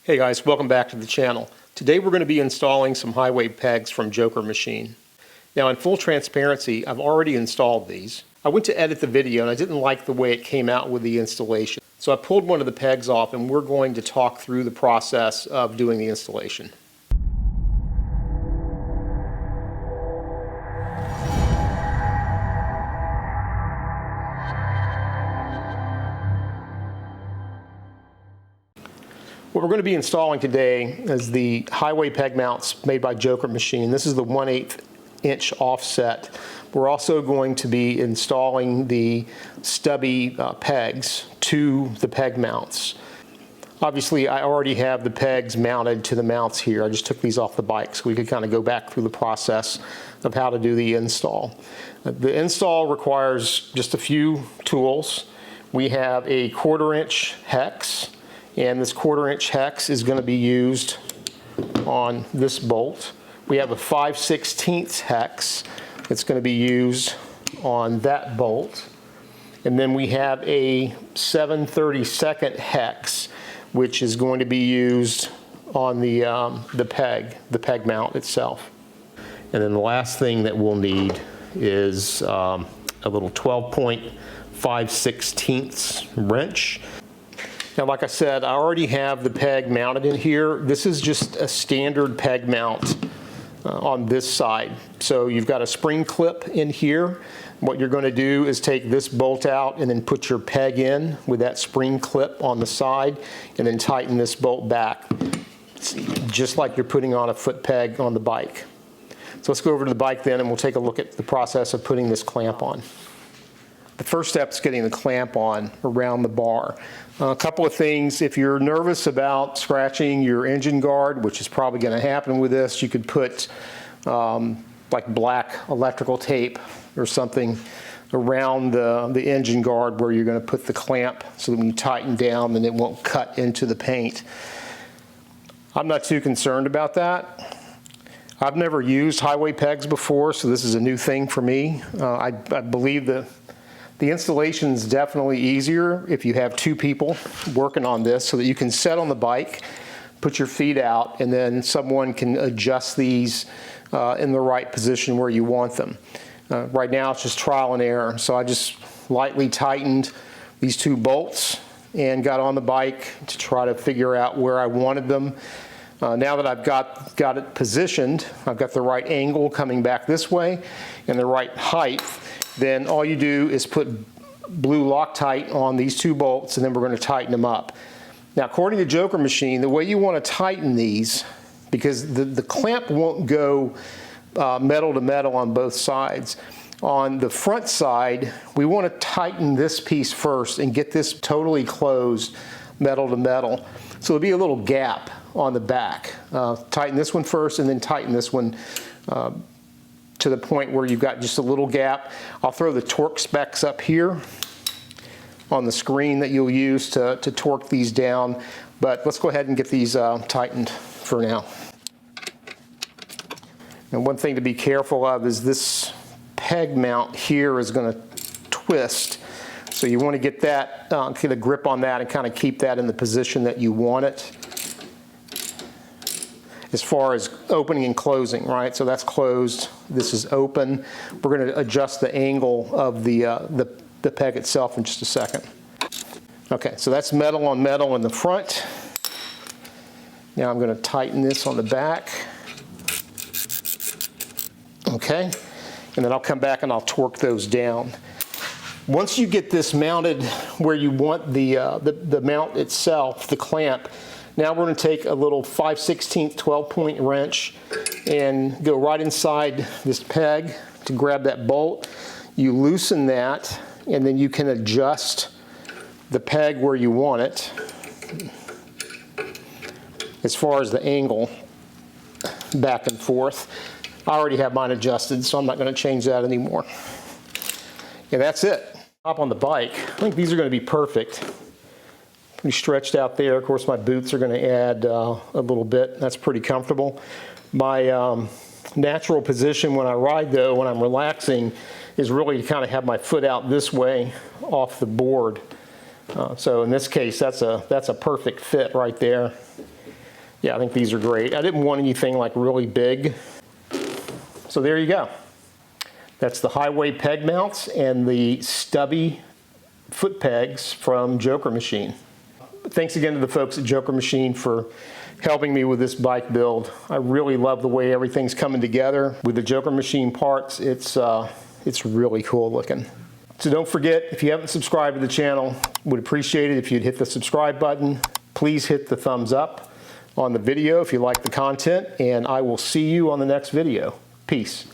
Hey guys, welcome back to the channel. Today we're going to be installing some highway pegs from Joker Machine. Now in full transparency, I've already installed these. I went to edit the video and I didn't like the way it came out with the installation. So I pulled one of the pegs off and we're going to talk through the process of doing the installation. What we're going to be installing today is the highway peg mounts made by Joker Machine. This is the 1/8 inch offset. We're also going to be installing the stubby pegs to the peg mounts. Obviously, I already have the pegs mounted to the mounts here. I just took these off the bike so we could kind of go back through the process of how to do the install. The install requires just a few tools. We have a 1/4 inch hex. And this 1/4 inch hex is going to be used on this bolt. We have a 5/16 hex that's going to be used on that bolt. And then we have a 7/32 hex, which is going to be used on the peg mount itself. And then the last thing that we'll need is a little 12.5/16 wrench. Now, like I said, I already have the peg mounted in here. This is just a standard peg mount on this side. So you've got a spring clip in here. What you're going to do is take this bolt out and then put your peg in with that spring clip on the side and then tighten this bolt back, just like you're putting on a foot peg on the bike. So let's go over to the bike then and we'll take a look at the process of putting this clamp on. The first step is getting the clamp on around the bar. A couple of things. If you're nervous about scratching your engine guard, which is probably going to happen with this, you could put like black electrical tape or something around the engine guard where you're going to put the clamp so that when you tighten down then it won't cut into the paint. I'm not too concerned about that. I've never used highway pegs before, so this is a new thing for me. I believe that the installation is definitely easier if you have two people working on this so that you can set on the bike, put your feet out, and then someone can adjust these in the right position where you want them. Right now it's just trial and error, so I just lightly tightened these two bolts and got on the bike to try to figure out where I wanted them. Now that I've got it positioned, I've got the right angle coming back this way and the right height, then all you do is put blue Loctite on these two bolts and then we're going to tighten them up. Now, according to Joker Machine, the way you want to tighten these, because the clamp won't go metal to metal on both sides. On the front side, we want to tighten this piece first and get this totally closed metal to metal. So there'll be a little gap on the back. Tighten this one first and then tighten this one to the point where you've got just a little gap. I'll throw the torque specs up here on the screen that you'll use to torque these down, but let's go ahead and get these tightened for now. And one thing to be careful of is this peg mount here is going to twist, so you want to get that, get a grip on that and kind of keep that in the position that you want it. As far as opening and closing, right? So that's closed, this is open. We're going to adjust the angle of the peg itself in just a second. Okay, so that's metal on metal in the front. Now I'm going to tighten this on the back. Okay, and then I'll come back and I'll torque those down. Once you get this mounted where you want the mount itself, the clamp, now we're going to take a little 5/16 12-point wrench and go right inside this peg to grab that bolt. You loosen that and then you can adjust the peg where you want it as far as the angle back and forth. I already have mine adjusted, so I'm not going to change that anymore. And that's it. Hop on the bike. I think these are going to be perfect. Pretty stretched out there. Of course, my boots are going to add a little bit. That's pretty comfortable. My natural position when I ride, though, when I'm relaxing, is really to kind of have my foot out this way off the board. So in this case, that's a perfect fit right there. Yeah, I think these are great. I didn't want anything like really big. So there you go. That's the highway peg mounts and the stubby foot pegs from Joker Machine. Thanks again to the folks at Joker Machine for helping me with this bike build. I really love the way everything's coming together. With the Joker Machine parts, it's really cool looking. So don't forget, if you haven't subscribed to the channel, would appreciate it if you'd hit the subscribe button. Please hit the thumbs up on the video if you like the content, and I will see you on the next video. Peace.